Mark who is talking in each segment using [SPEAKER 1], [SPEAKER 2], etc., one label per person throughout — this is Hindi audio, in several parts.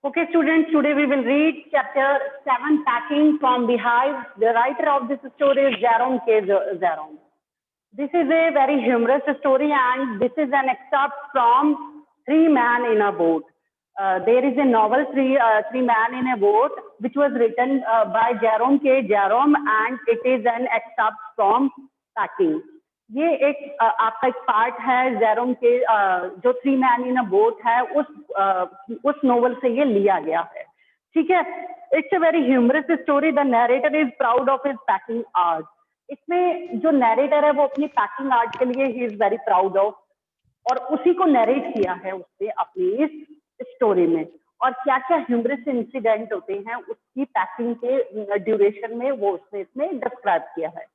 [SPEAKER 1] Okay, students, today we will read chapter 7, Packing from Beehive. The writer of this story is Jerome K. Jerome. This is a very humorous story, and this is an excerpt from Three Men in a Boat. There is a novel, Three Men in a Boat, which was written by Jerome K. Jerome, and it is an excerpt from Packing. ये एक आपका एक पार्ट है जेरोम के जो three man in a boat है उस नोवेल से ये लिया गया है, ठीक है। It's a very humorous story. The narrator is proud of his packing art. इसमें जो नरेटर है वो अपनी पैकिंग आर्ट के लिए he is very proud of, और उसी को नरेट किया है उसने अपनी इस स्टोरी में। और क्या क्या ह्यूमरस इंसिडेंट होते हैं उसकी पैकिंग के ड्यूरेशन में वो उसने इसमें डिस्क्राइब किया है।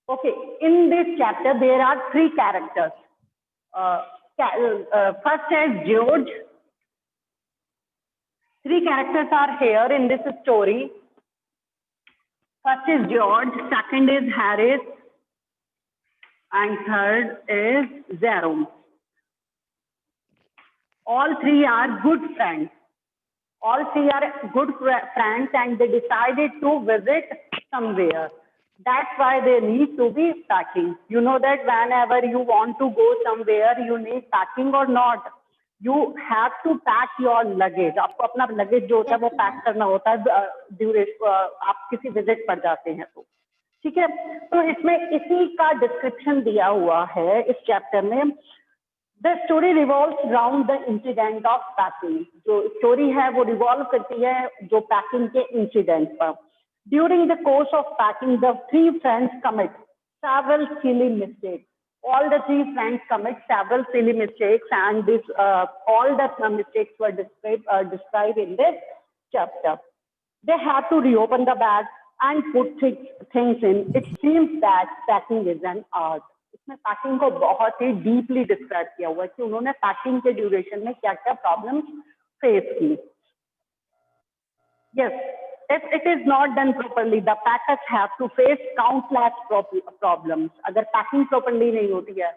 [SPEAKER 1] Okay, in this chapter there are three characters. First is George. Three characters are here in this story. First is George, second is Harris, and third is Jerome. All three are good friends. All three are good friends, and they decided to visit somewhere. That's why they need to be packing. You know that whenever you want to go somewhere, you need packing or not. You have to pack your luggage. आपको अपना luggage जो होता है वो पैक करना होता है आप किसी विजिट पर जाते हैं तो, ठीक है। तो इसमें इसी का डिस्क्रिप्शन दिया हुआ है इस चैप्टर में। The story revolves around the incident of packing. जो स्टोरी है वो रिवॉल्व करती है जो पैकिंग के इंसिडेंट पर। During the course of packing, the three friends commit several silly mistakes. All the three friends commit several silly mistakes, and this all the mistakes were described in this chapter. They have to reopen the bag and put things in. It seems that packing is an art. इसमें पैकिंग को बहुत ही डीपली डिस्क्राइब किया हुआ है कि उन्होंने पैकिंग के ड्यूरेशन में क्या क्या प्रॉब्लम्स फेस की। Yes. If it is not done properly, the packers have to face countless problems. अगर पैकिंग प्रॉपरली नहीं होती है,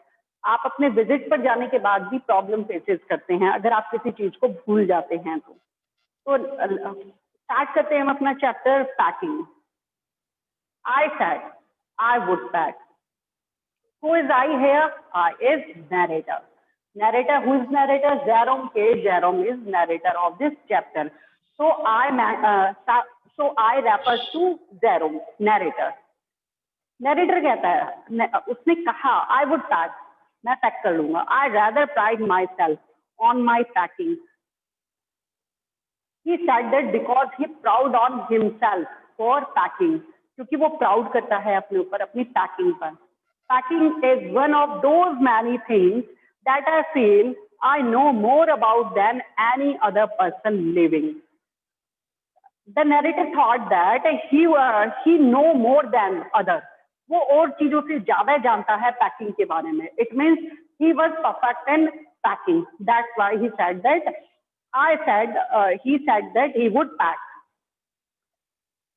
[SPEAKER 1] आप अपने विजिट पर जाने के बाद भी प्रॉब्लम फेसेस करते हैं अगर आप किसी चीज को भूल जाते हैं तो स्टार्ट करते हैं हम अपना chapter packing. I said I would pack. Who is I here? I is narrator. Narrator, who is narrator? Jerome K. Jerome is narrator of this chapter. So I refer to Jerome, narrator. Narrator कहता है, उसने कहा I would pack, मैं पैक कर लूंगा। I rather pride myself on my packing. He said that because he proud on himself for packing, क्योंकि वो प्राउड करता है अपने ऊपर अपनी पैकिंग पर। Packing is one of those many things that I feel I know more about than any other person living. The narrator thought that he know more than others. वो और चीजों से ज्यादा जानता है पैकिंग के बारे में। It means he was perfect in packing. That's why he said that he said that he would pack.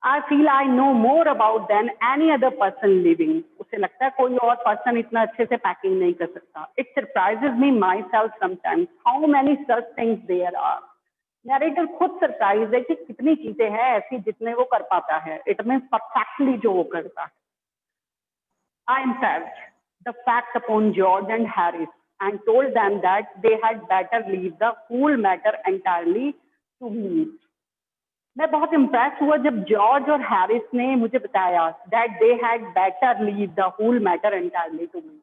[SPEAKER 1] I feel I know more about than any other person living. उसे लगता है कोई और पर्सन इतना अच्छे से पैकिंग नहीं कर सकता। It surprises me myself sometimes how many such things there are. Narrator खुद सरप्राइज है कि कितनी चीजें हैं ऐसी जितने वो कर पाता है। इट मीन्स परफेक्टली जो वो करता है। I impressed the fact upon George and Harris and told them that they had better leave the whole matter entirely to me. मैं बहुत इम्प्रेस हुआ जब जॉर्ज और हैरिस ने मुझे बताया that they had better leave the whole matter entirely to me.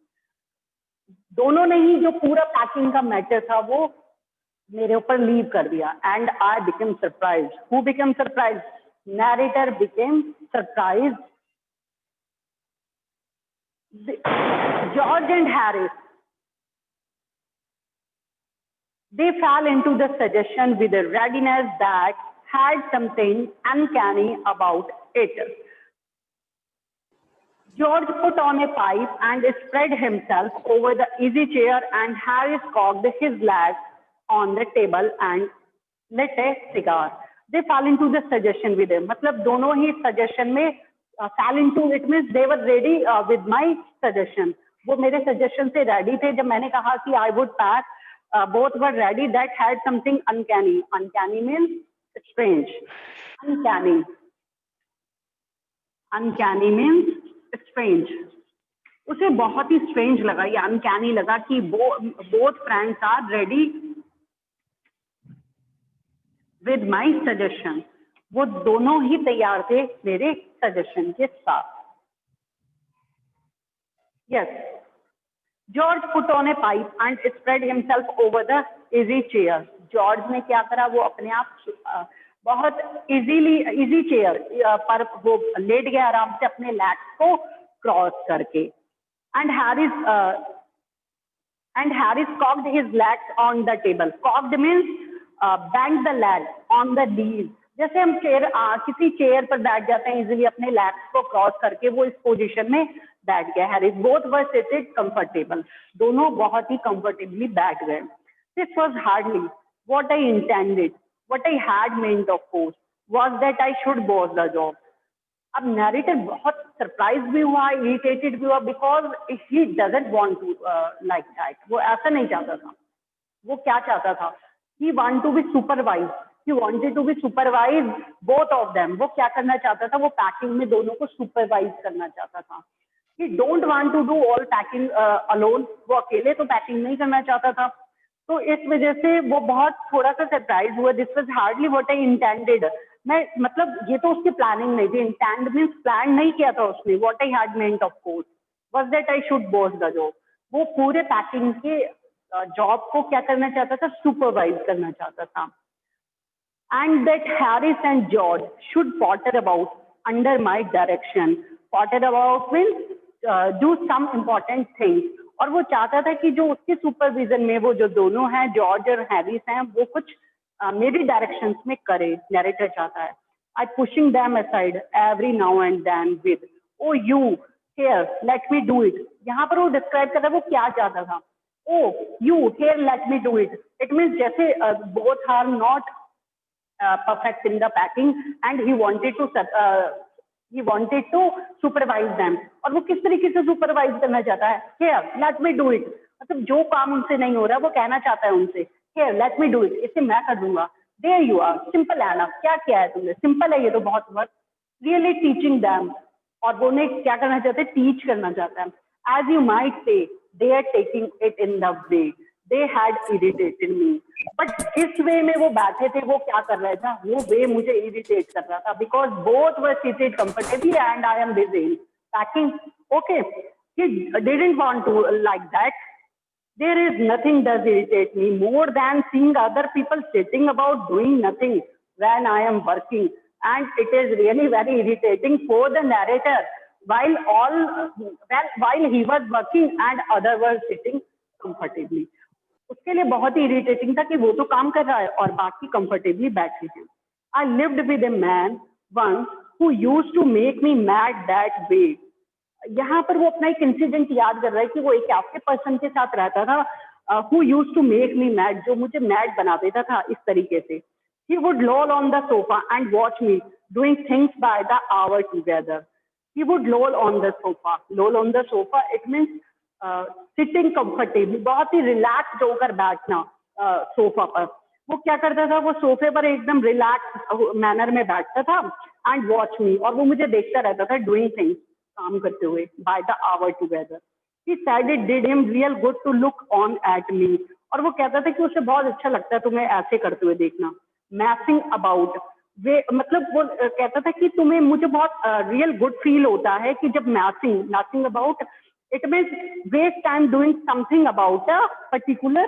[SPEAKER 1] दोनों ने ही जो पूरा पैकिंग का मैटर था वो मेरे ऊपर लीव कर दिया। And I became surprise. Who became surprise? Narrator became surprise. George and Harris they fell into the suggestion with a readiness that had something uncanny about it. George put on a pipe and spread himself over the easy chair, and Harris cocked his legs on the table and lit a cigar. They fell into the suggestion with him. मतलब दोनों ही suggestion में fell into, it means they were ready with my suggestion. वो मेरे suggestion से ready थे जब मैंने कहा कि I would pack. both were ready, that had something uncanny. Uncanny means strange. Uncanny. Uncanny means strange. उसे बहुत ही स्ट्रेंज लगा, या अनकैनी लगा कि both friends are ready with my suggestion. वो दोनों ही तैयार थे मेरे सजेशन के साथ. Yes. George put on a pipe and spread himself over the easy chair. George ने क्या करा, वो अपने आप बहुत इजी चेयर पर वो लेट गया आराम से अपने लेग्स को क्रॉस करके. And Harris cocked his legs on the table. Cocked means bend the leg on the knees. जैसे हम किसी चेयर पर बैठ जाते हैं इजीली अपने लेग्स को क्रॉस करके, वो इस पोजीशन में बैठ गया. Harris both were seated comfortable. दोनों बहुत ही कंफर्टेबली बैठ गए. This was hardly what I intended. What I had meant of course was that I should boss the job. अब नैरेटर बहुत सरप्राइज भी हुआ, इरिटेटेड भी हुआ, because he doesn't want to like that. वो ऐसा नहीं चाहता था. वो क्या चाहता था? He want to be supervise. He wanted to be supervise both of them. वो क्या करना चाहता था? वो पैकिंग में दोनों को सुपरवाइज करना चाहता था. He don't want to do all packing alone. वो अकेले तो पैकिंग नहीं करना चाहता था. तो इस वजह से वो बहुत थोड़ा सा सरप्राइज हुआ. This was hardly what I intended. मैं मतलब ये तो उसकी प्लानिंग नहीं थी. इंटेंड मीन्स प्लान नहीं किया था उसने. What I had meant of course was that I should boss the job. वो पूरे पैकिंग के जॉब को क्या करना चाहता था? सुपरवाइज करना चाहता था. And that Harris and George should potter about under my direction. Potter about means do some important things. और वो चाहता था कि जो उसके सुपरविजन में वो जो दोनों हैं, जॉर्ज और हैरिस हैं, वो कुछ मेरी डायरेक्शंस में करे. नैरेटर चाहता है. I pushing them aside every now and then with, oh you here let me do it. यहाँ पर वो डिस्क्राइब कर रहा है वो क्या चाहता था. Oh you here let me do it. It means जैसे both are not perfect in the packing and he wanted to supervise them. और वो किस तरीके से सुपरवाइज करना चाहता है? Here let me do it. मतलब जो काम उनसे नहीं हो रहा वो कहना चाहता है उनसे, Here let me do it. इसे मैं कर दूंगा. There you are. Simple है ना. क्या किया है तुमने? सिंपल है ये तो बहुत वर्क. Really teaching them. और वो ने क्या करना चाहते हैं? टीच करना चाहता है. As you might say, they are taking it in the way. They had irritated me. But जिस वे में वो बैठे थे वो क्या कर रहा था? वो वे मुझे इरिटेट कर रहा था. Because both were seated comfortably and I am busy packing. Okay, he didn't want to like that. There is nothing does irritate me more than seeing other people sitting about doing nothing when I am working. And it is really very irritating for the narrator while he was working and others were sitting comfortably. उसके लिए बहुत ही इरिटेटिंग था कि वो तो काम कर रहा है और बाकी कंफर्टेबली बैठे हैं. I lived with a man once who used to make me mad that way. यहाँ पर वो अपना एक इंसिडेंट याद कर रहा है कि वो एक ऐसे पर्सन के साथ रहता था who used to make me mad, जो मुझे मैड बना देता था इस तरीके से. He would loll on the sofa and watch me doing things by the hour together. He would loll on the sofa. Loll on the sofa, it means sitting comfortably, बहुत ही रिलैक्स होकर बैठना सोफा पर. वो क्या करता था? वो सोफे पर एकदम रिलैक्स मैनर में बैठता था एंड वॉच मी, और वो मुझे देखता रहता था डूइंग थिंग्स, काम करते हुए by the hour together. He said it did him real good to look on at me. और वो कहता था कि उसे बहुत अच्छा लगता है तुम्हें ऐसे करते हुए देखना. मैसिंग अबाउट वे मतलब वो कहता था कि तुम्हें मुझे बहुत रियल गुड फील होता है कि जब मैसिंग about, it means waste time doing something about a particular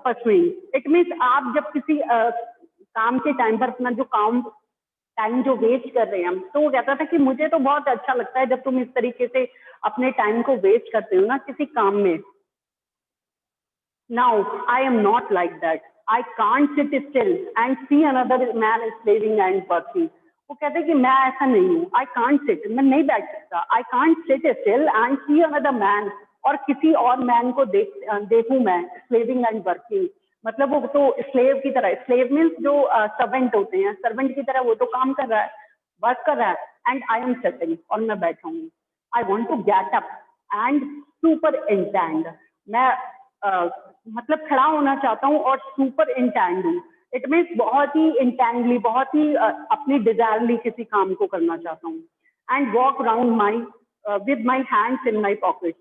[SPEAKER 1] pursuing. It means आप जब किसी काम के टाइम पर अपना जो टाइम जो वेस्ट कर रहे हैं हम, तो वो कहता था कि मुझे तो बहुत अच्छा लगता है जब तुम इस तरीके से अपने टाइम को वेस्ट करते हो ना किसी काम में. Now I am not like that. I can't sit still and see another man slaving and working. वो कहते हैं कि मैं ऐसा नहीं हूँ. आई कांट सिट, मैं नहीं बैठ सकता. I can't sit still and see another man, और किसी और मैन को देखूं मैं स्लेविंग एंड वर्किंग. मतलब वो तो स्लेव की तरह, स्लेव मीन्स जो सर्वेंट होते हैं, सर्वेंट की तरह वो तो काम कर रहा है, वर्क कर रहा है, एंड आई एम सिटिंग, और मैं बैठा हूँ. I want to get up and super intend. मैं मतलब खड़ा होना चाहता हूँ और सुपर इंटेंड हूँ। इट मीन्स बहुत ही इंटेंडली, बहुत ही अपनी डिजायरली किसी काम को करना चाहता हूँ। And walk around my with my hands in my pocket.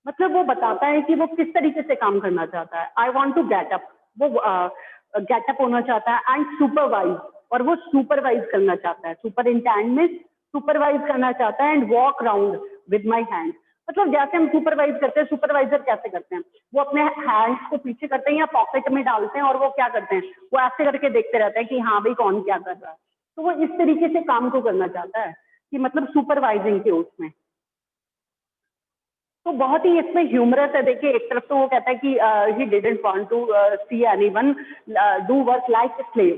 [SPEAKER 1] मतलब वो बताता है कि वो किस तरीके से काम करना चाहता है। I want to get up, वो गेटअप होना चाहता है एंड सुपरवाइज, और वो सुपरवाइज करना चाहता है। सुपर इंटेंड में सुपरवाइज करना चाहता है। And walk around with my hand, मतलब जैसे हम सुपरवाइज करते हैं, सुपरवाइजर कैसे करते हैं, वो अपने हैंड्स को पीछे करते हैं या पॉकेट में डालते हैं और वो क्या करते हैं, वो ऐसे करके देखते रहते हैं कि हाँ भाई कौन क्या कर रहा है। तो वो इस तरीके से काम को करना चाहता है कि मतलब सुपरवाइजिंग के उसमें। तो बहुत ही इसमें ह्यूमरस है। देखिए एक तरफ तो वो कहता है कि he didn't want to see anyone do work like slave,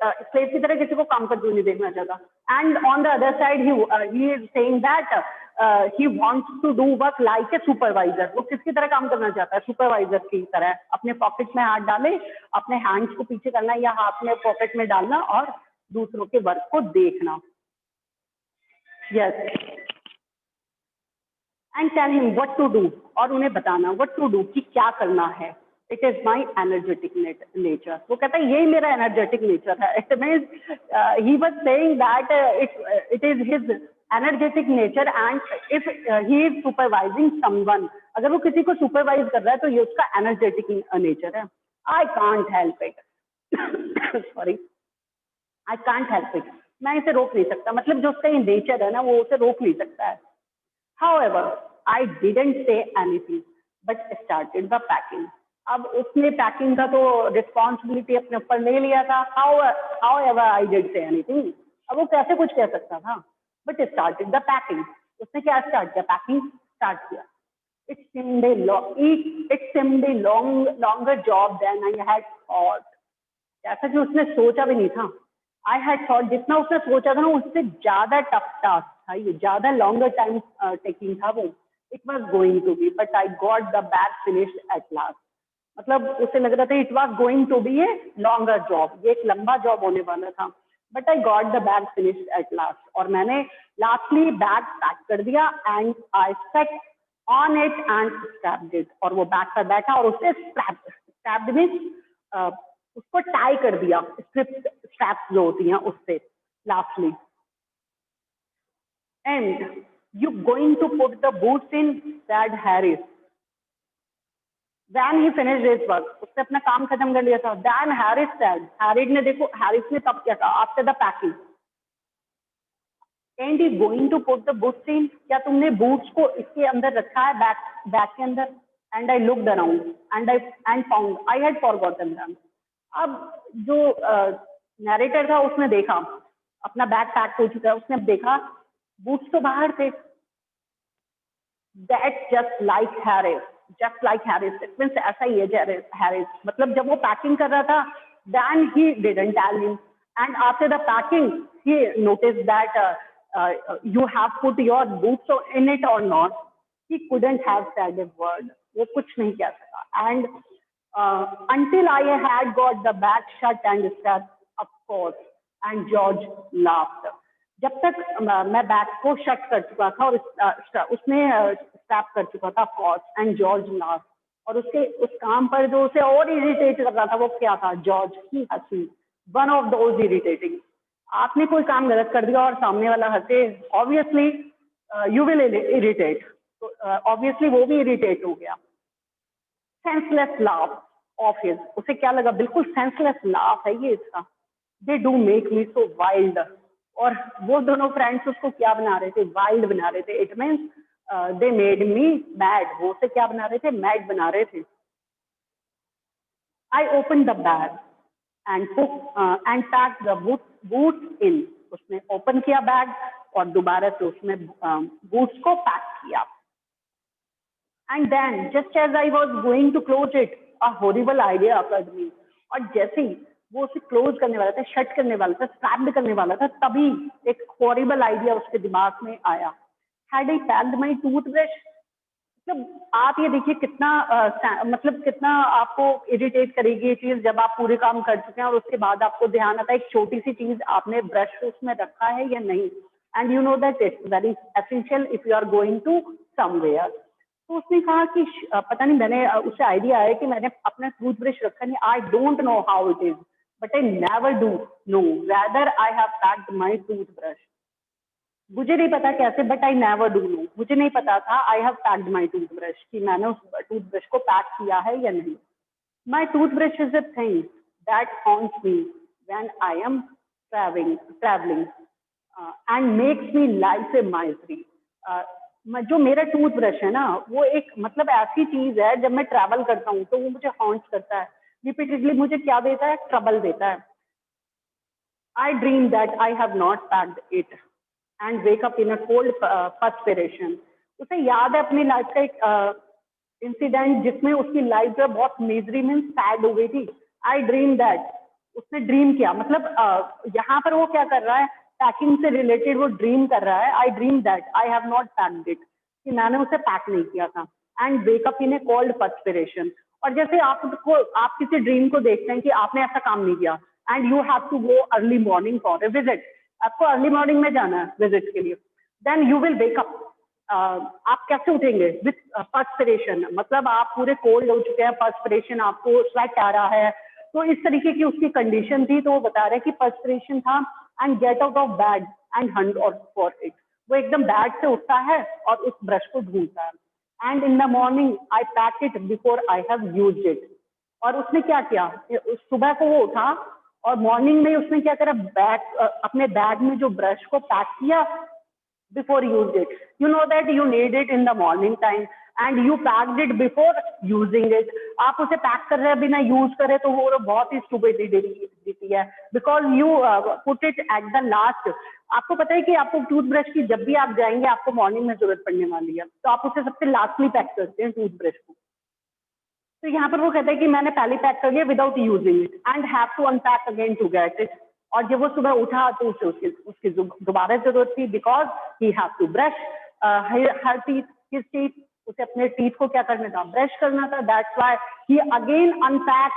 [SPEAKER 1] slave की तरह किसी को काम करते हुए नहीं देखना चाहता। And on the other side he is saying that he wants to do work like a supervisor. वो किसकी तरह काम करना चाहता है, सुपरवाइजर की तरह। अपने पॉकेट में हाथ डाले, अपने हैंड्स को पीछे करना या हाथ में पॉकेट में डालना और दूसरों के वर्क को देखना। Yes, and tell him what to do, और उन्हें बताना व्हाट टू डू कि क्या करना है। It is my energetic nature. वो कहता है यही मेरा एनर्जेटिक नेचर है। It means he was saying that it is his energetic nature and if he is supervising someone, अगर वो किसी को सुपरवाइज कर रहा है तो ये उसका एनर्जेटिक नेचर है। I can't help it sorry, I can't help it, मैं इसे रोक नहीं सकता। मतलब जो उसका ये नेचर है ना, वो उसे रोक नहीं सकता है। However, I didn't say anything, but started the packing. अब उसने पैकिंग का तो रिस्पॉन्सिबिलिटी अपने ऊपर ले लिया था। However, I did say anything. अब वो कैसे कुछ कह सकता था, but started the packing. उसने क्या स्टार्ट किया, पैकिंग स्टार्ट किया। It seemed a longer job than I had thought. जैसा कि उसने सोचा भी नहीं था। आई हैड थॉट, जितना उसने सोचा था ना उससे ज्यादा टफ टास्क था ये, ज्यादा लॉन्गर टाइम टेकिंग था वो। It was going to be, but I got the bag finished at last. मतलब उसे लग रहा था it was going to be a longer job, ये एक लंबा जॉब होने वाला था। But I got the bag finished at last, और मैंने लास्टली बैग पैक कर दिया। And I set on it and strapped it, और वो बैग पर बैठा और उससे स्ट्रैप्ड मीन्स उसको टाई कर दिया, स्ट्रैप्स जो होती हैं उससे lastly. And you going to put the boots in, said Harris. Then he finished his work, उसने अपना काम खत्म कर लिया था। Then Harris said, हैरिस ने तब क्या कहा, after the packing, and he going to put the boots in, क्या तुमने बूट्स को इसके अंदर रखा है, बैग के अंदर? And I looked around and found I had forgotten them. अब जो नैरेटर था उसने देखा, अपना बैग पैक हो चुका है, उसने अब देखा बूट्स तो बाहर थे। That just like Harris, just like Harris, it means ऐसा ही है हैरिस। मतलब जब वो पैकिंग कर रहा था, then he didn't tell him, and after the packing he notice that you have put your boots in it और not. He couldn't have said a word, वो कुछ नहीं कह सका। And until I had got the bag shut and strapped, of course, and George laughed. जब तक मैं बैग को शट कर चुका था और उसने स्ट्रैप कर चुका था, of course, and George laughed. और उसके उस काम पर जो उसे और इरिटेट कर रहा था वो क्या था, जॉर्ज की हंसी। One of those irritating. आपने कोई काम गलत कर दिया और सामने वाला हंसे, ऑब्वियसली यू विल इरिटेट, तो ऑब्वियसली वो भी इरिटेट हो गया। सेंसलेस लाफ ऑफ हिज, उसे क्या लगा, बिल्कुल सेंसलेस लाफ है ये इसका। They do make me so wild, और वो दोनों फ्रेंड्स उसको क्या बना रहे थे, वाइल्ड बना रहे थे। It means they made me mad, वो उसे क्या बना रहे थे, मैड बना रहे थे। I open the bag and pack the boots in, उसने ओपन किया बैग और दोबारा से उसने बूट्स को पैक किया। And then, just as I was going to close it, a horrible idea occurred to me. और जैसे ही वो उसे क्लोज करने वाला था, शट करने वाला था, स्ट्रैप्ड करने वाला था, तभी एक हॉरिबल आइडिया उसके दिमाग में आया। Had I packed my toothbrush? मतलब आप ये देखिए कितना मतलब कितना आपको इरिटेट करेगी ये चीज, जब आप पूरे काम कर चुके हैं और उसके बाद आपको ध्यान आता है एक छोटी सी चीज आपने ब्रश उसमें रखा है या नहीं। And you know that it's very essential if you are going to somewhere. तो उसने कहा कि पता नहीं, मैंने उससे आइडिया आया कि मैंने अपना टूथब्रश रखा नहीं, I don't know how it is, but I never do know, rather I have packed my toothbrush. मुझे नहीं पता कैसे, but I never do know, मुझे नहीं पता था I have packed my toothbrush, कि मैंने उस टूथब्रश को पैक किया है या नहीं। My toothbrush is a thing that haunts me when I am traveling and makes me life a misery. जो मेरा टूथब्रश है ना, वो एक मतलब ऐसी चीज है, जब मैं ट्रैवल करता हूँ तो वो मुझे हॉन्ट्स करता है रिपीटेडली। मुझे क्या देता है? ट्रबल देता है। I dream that I have not packed it and wake up in a cold perspiration. उसे याद है अपनी लाइफ का एक इंसिडेंट जिसमें उसकी लाइफ जो बहुत मिजरी में सैड हो गई थी। आई ड्रीम दैट, उसने ड्रीम किया, मतलब यहाँ पर वो क्या कर रहा है, पैकिंग से रिलेटेड वो ड्रीम कर रहा है। आई dream that I have not packed it, कि मैंने उसे पैक नहीं किया था। And wake up in A cold perspiration. और जैसे आपको, आप किसी ड्रीम को देखते हैं कि आपने ऐसा काम नहीं किया and you have to go early morning for a visit, आपको अर्ली मॉर्निंग में जाना है विजिट के लिए, then you will wake up. आप कैसे उठेंगे? विथ पर्सपिरेशन, मतलब आप पूरे कोल्ड हो चुके हैं, पर्सपिरेशन, आपको स्वेट आ रहा है। तो इस तरीके की उसकी कंडीशन थी। तो वो बता रहे कि पर्सपिरेशन था and get out of bed and Hunt for it. वो एकदम बेड से उठता है और उस ब्रश को ढूंढता है। And in the morning I pack it before I have used it. और उसने क्या किया, सुबह को वो उठा और मॉर्निंग में उसने क्या करा, बैग, अपने बैग में जो ब्रश को पैक किया before use it. You know that you need it in the morning time and you packed it before using it. आप उसे पैक कर रहे हैं बिना यूज करे तो वो बहुत ही स्टूपिडिटी है, because you put it at the last. आपको पता है कि आपको टूथब्रश की जब भी आप जाएंगे आपको मॉर्निंग में जरूरत पड़ने वाली है, तो आप उसे सबसे लास्ट में पैक करते हैं टूथब्रश को। तो यहाँ पर वो कहता है कि मैंने पहले पैक कर लिया without using it and have to unpack again to get it. और जब वो सुबह उठा तो उसे उसकी दोबारा जरूरत थी, because he have to brush her teeth, his teeth, उसे अपने टीथ को क्या करना था, ब्रश करना था। That's why he again unpack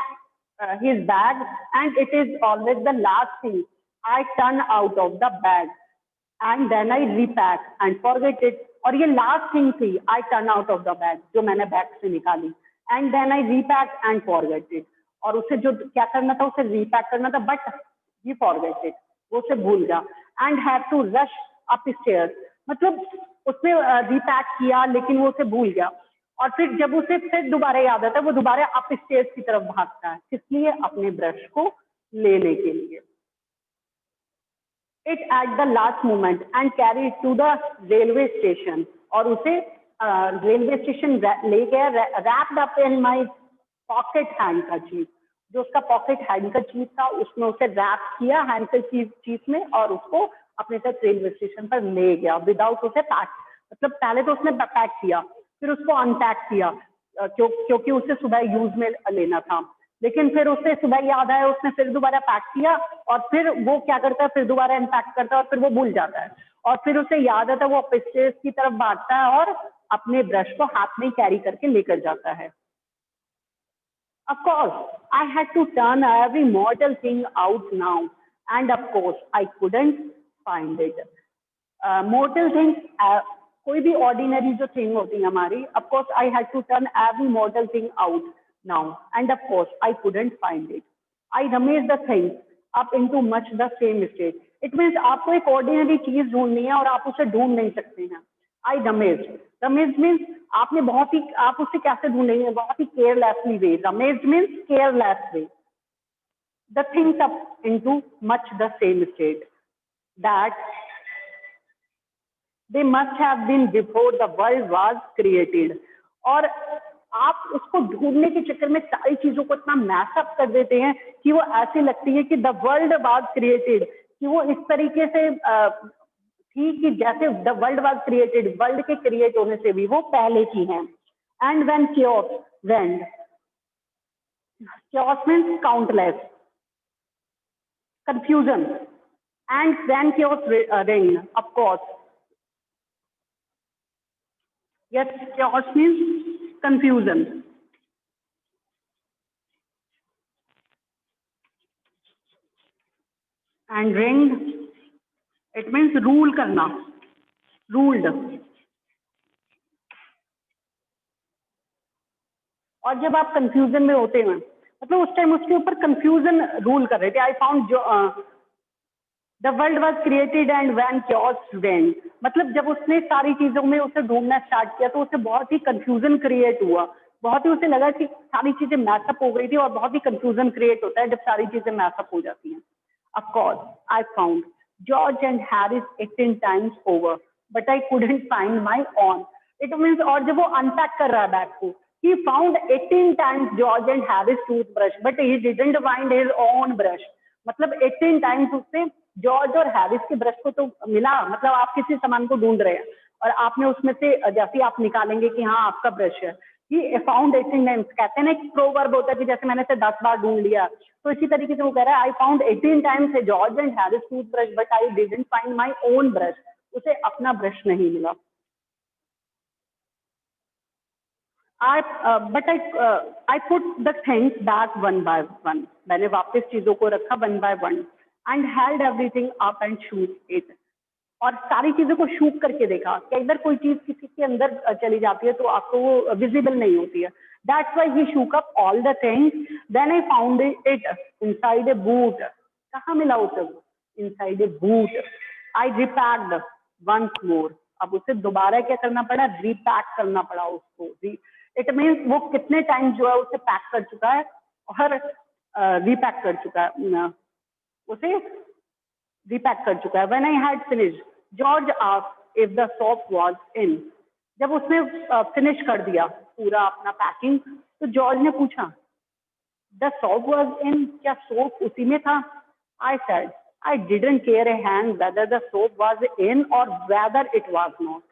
[SPEAKER 1] his bag and it is always the last thing I turn out of the bag and then I repack and forget it. और ये लास्ट थिंग थी, I turn out of the bag, जो मैंने बैग से निकाली, and then I repack and forget it. और उसे जो क्या करना था, उसे रीपैक करना था, बट ही फॉरगेट इट, वो उसे भूल गया। And have to rush up stairs, मतलब उसने रीपैक किया लेकिन वो उसे भूल गया। और फिर जब उसे फिर दोबारा याद आता है, वो दोबारा अप स्टेयर्स की तरफ भागता है, किसलिए? अपने ब्रश को लेने के लिए। It at the last moment and carry to the railway station. और उसे रेलवे स्टेशन ले गया, wrapped up in my pocket handkerchief, जो उसका पॉकेट हैंडकरचीफ था उसमें उसे रैप किया हैंडकरचीफ में और उसको अपने साथ रेलवे स्टेशन पर ले गया विदाउट उसे पैक। मतलब पहले तो उसने पैक किया, फिर उसको अनपैक किया, क्योंकि उसे सुबह यूज में लेना था। लेकिन फिर उसे सुबह याद आया, उसने फिर दोबारा पैक किया और फिर वो क्या करता है, फिर दोबारा अनपैक करता है और फिर वो भूल जाता है। और फिर उसे याद आता है, वो स्टेज की तरफ भागता है और अपने ब्रश को हाथ में कैरी करके लेकर जाता है। Of course, I had to turn every mortal thing out now, and of course, I couldn't find it. Mortal things, कोई भी ordinary जो thing होती है हमारी, of course, I had to turn every mortal thing out now, and of course, I couldn't find it. I rummaged the things up into much the same state. It means आपको एक ordinary चीज ढूंढनी है और आप उसे ढूंढ नहीं सकते हैं। I rummaged. Rummaged means आपने बहुत ही, आप उसे कैसे ढूंढेंगे, बहुत ही carelessly way. Rummaged means careless way. The things up into much the same state that they must have been before the world was created. और आप उसको ढूंढने के चक्कर में सारी चीजों को इतना मैसअप कर देते हैं कि वो ऐसी लगती है कि द वर्ल्ड वाज क्रिएटेड, कि वो इस तरीके से थी कि जैसे the world was created, world के क्रिएट होने से भी वो पहले की हैं। And when chaos went, chaos means countless, confusion, and when chaos reigned, of course, yes, chaos means confusion, and reigned, it means rule करना, ruled. और जब आप कंफ्यूजन में होते हैं, मतलब उस टाइम उसके ऊपर कंफ्यूजन रूल कर रहे थे। I found the world was created and van cures when, मतलब जब उसने सारी चीजों में उसे ढूंढना स्टार्ट किया तो उसे बहुत ही कंफ्यूजन क्रिएट हुआ, बहुत ही उसे लगा कि सारी चीजें मैसअप हो गई थी, और बहुत ही कंफ्यूजन क्रिएट होता है जब सारी चीजें मैसअप हो जाती हैं। Of course I found George and Harris 18 times over but I couldn't find my own. It means, और जब वो अनपैक कर रहा है बैग को, he found 18 times George and Harris toothbrush but he didn't find his own brush। मतलब 18 टाइम्स उससे जॉर्ज और हैरिस के ब्रश को तो मिला। मतलब आप किसी सामान को ढूंढ रहे हैं और आपने उसमें से जैसे आप निकालेंगे कि हाँ आपका ब्रश है, ही फाउंड 18 टाइम्स। कहते हैं ना एक प्रोवर्ब होता है कि जैसे मैंने से 10 बार ढूंढ लिया, तो इसी तरीके से वो कह रहा है I found 18 times George and Harris toothbrush but I didn't find my own brush. उसे अपना ब्रश नहीं मिला। I put the things back one by one। मैंने वापस चीजों को रखा one by one and held everything up and shook it। और सारी चीजों को शूक करके देखा कि अगर कोई चीज किसी के अंदर चली जाती है तो आपको वो विजिबल नहीं होती है। That's why he shook up all the things। Then I found it inside a boot। कहाँ मिला उसे वो? Inside a boot। I repacked once more। अब उसे दोबारा क्या करना पड़ा? रीपैक करना पड़ा उसको। इट मीन्स वो कितने टाइम जो है उसे पैक कर चुका है और रीपैक कर चुका है, उसे रीपैक कर चुका है। When I had finish George asked if the soap was in. जब उसने फिनिश कर दिया पूरा अपना पैकिंग, तो जॉर्ज ने पूछा द सोप वाज इन, क्या सोप उसी में था? I said I didn't care A hand whether the soap was in और वेदर इट वाज नॉट।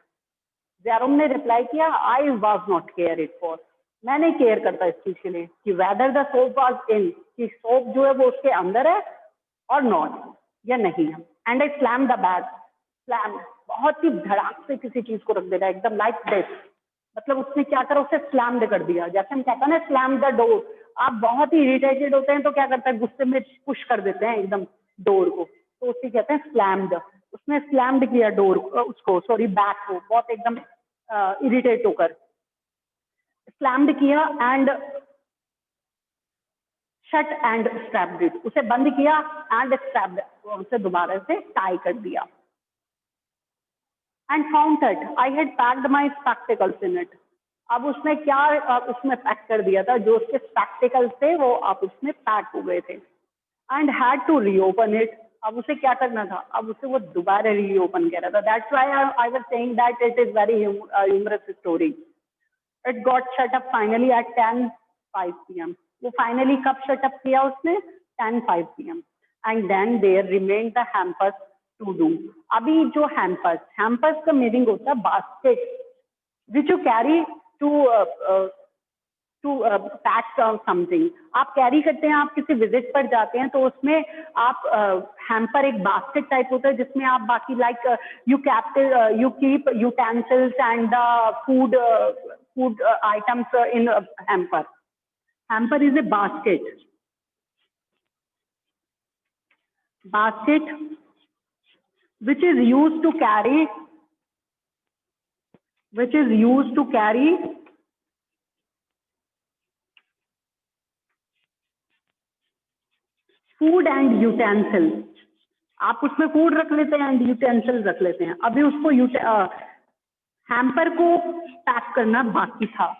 [SPEAKER 1] जैरोम ने रिप्लाई किया I was not care it for. मैं नहीं केयर करता इस चीज के लिए कि whether the soap was in, कि सोप जो है वो उसके अंदर है और नॉट या नहीं है। And I slam the bag. Slam बहुत ही धड़ाक से किसी चीज को रख देगा एकदम लाइक दिस। मतलब उसने क्या करा, उसे स्लैम्ड कर दिया। जैसे हम कहते हैं ना स्लैम द डोर। आप बहुत ही इरिटेटेड होते हैं तो क्या करते हैं, गुस्से में पुश कर देते हैं एकदम डोर को, तो उसे कहते हैं स्लैम्ड। उसने स्लैम्ड किया डोर उसको, सॉरी बैग को, बहुत एकदम इरिटेट होकर स्लैम्ड किया and shut and strapped it. उसे बंद किया एंड स्ट्रैप्ड, उसे दोबारा से टाई कर दिया। And found that I had packed my spectacles in it. अब उसने क्या उसमें पैक कर दिया था, जो उसके स्पेक्टिकल्स थे वो अब उसमें पैक हो गए थे। And had to reopen it. अब उसे क्या करना था, अब उसे वो दोबारा रीओपन कर रहा था। That's why I was saying that it is very humorous story. It got shut up finally at 10:05 PM। वो फाइनली कब शट अप किया उसने? 10:05 PM। And then there remained the hampers to do. अभी जो हैम्पर्स का मीनिंग होता है basket which you carry to pack something. आप कैरी करते हैं, आप किसी विजिट पर जाते हैं तो उसमें आप हैम्पर एक बास्केट टाइप होता है जिसमें आप बाकी like you keep utensils and food items in a hamper। Hamper is a basket which is used to carry food and utensils। आप उसमें फूड रख लेते हैं एंड यूटेंसिल रख लेते हैं। अभी उसको हैम्पर को पैक करना बाकी था।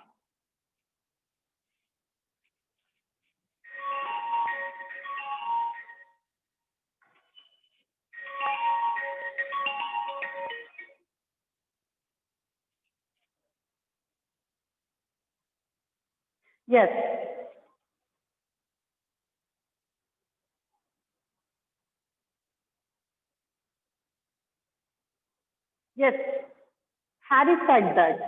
[SPEAKER 1] Yes, yes, Harry said that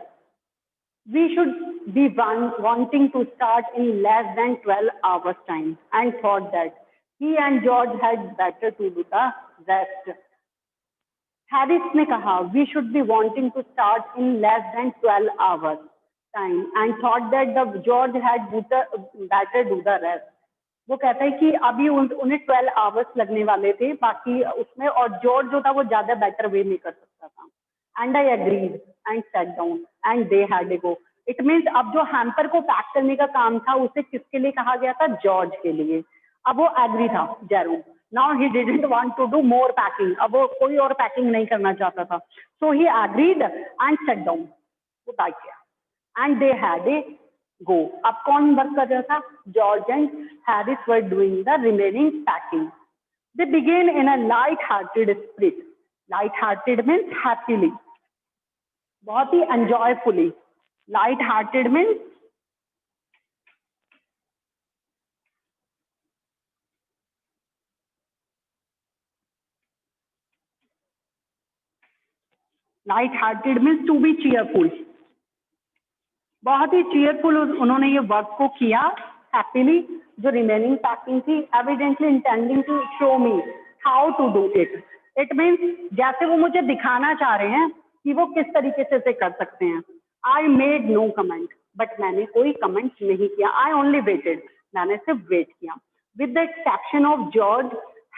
[SPEAKER 1] we should be wanting to start in less than 12 hours time and thought that he and George had better to do the rest। Harris ने कहा we should be wanting to start in less than 12 hours time and thought that the George had better do the rest। वो कहता है कि अभी उन्हें 12 आवर्स लगने वाले थे बाकी उसमें, और जॉर्ज जो था वो ज्यादा बेटर वे में कर सकता था। And I agreed and set down and they had a go. It means अब जो हैम्पर को पैक करने का काम था उसे किसके लिए कहा गया था? जॉर्ज के लिए. अब वो एग्री था Jerome. Now he didn't want to do more packing. अब वो कोई और पैकिंग नहीं करना चाहता था. So he agreed and shut down. वो पैक किया and they had a go. अब कौन वर्क कर रहा था? George and Harris were doing the remaining packing. They began in a light hearted spirit. Light hearted means happily, बहुत ही enjoyfully. Light hearted means light hearted means to be cheerful. बहुत ही चीयरफुल उन्होंने ये वर्क को किया हैप्पीली. जो रिमेनिंग पैकिंग थी, evidently intending to show me how to do it. It means जैसे वो मुझे दिखाना चाह रहे हैं कि वो किस तरीके से इसे कर सकते हैं. आई मेड नो कमेंट, बट मैंने कोई कमेंट नहीं किया. आई ओनली वेटेड, मैंने सिर्फ वेट किया. With the exception of George,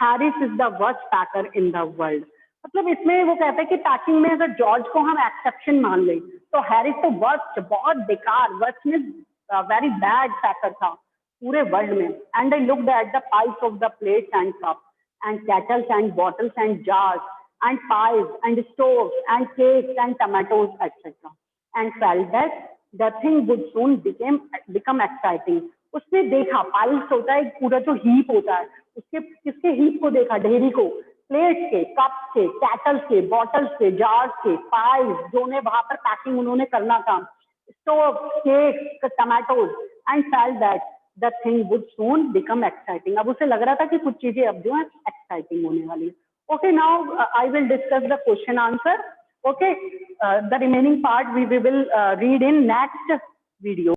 [SPEAKER 1] Harris is the worst packer in the world. मतलब इसमें वो कहते हैं कि पैकिंग में अगर जॉर्ज को हम एक्सेप्शन मान लें तो हैरिस तो वर्स्ट, बहुत बेकार, वर्स्ट में वेरी बैड पैकर था पूरे वर्ल्ड में. And I looked at the piles of the plates and cups and kettles and bottles and jars and pies and stoves and cakes and tomatoes etc. and felt that the thing would soon become exciting. उसने देखा, पाइल्स होता है पूरा जो हीप होता है, उसके किसके हीप को देखा? ढेरी को. प्लेट्स के, कप्स के, कैटल्स के, बॉटल्स के, जार्स के, पाइल्स जो ने वहां पर पैकिंग उन्होंने करना था, stove, cake, tomatoes and felt that the thing would soon become exciting. अब उसे लग रहा था कि कुछ चीजें अब जो है एक्साइटिंग होने वाली है. Okay, now I will discuss the question answer. Okay, the remaining part we will read in next video.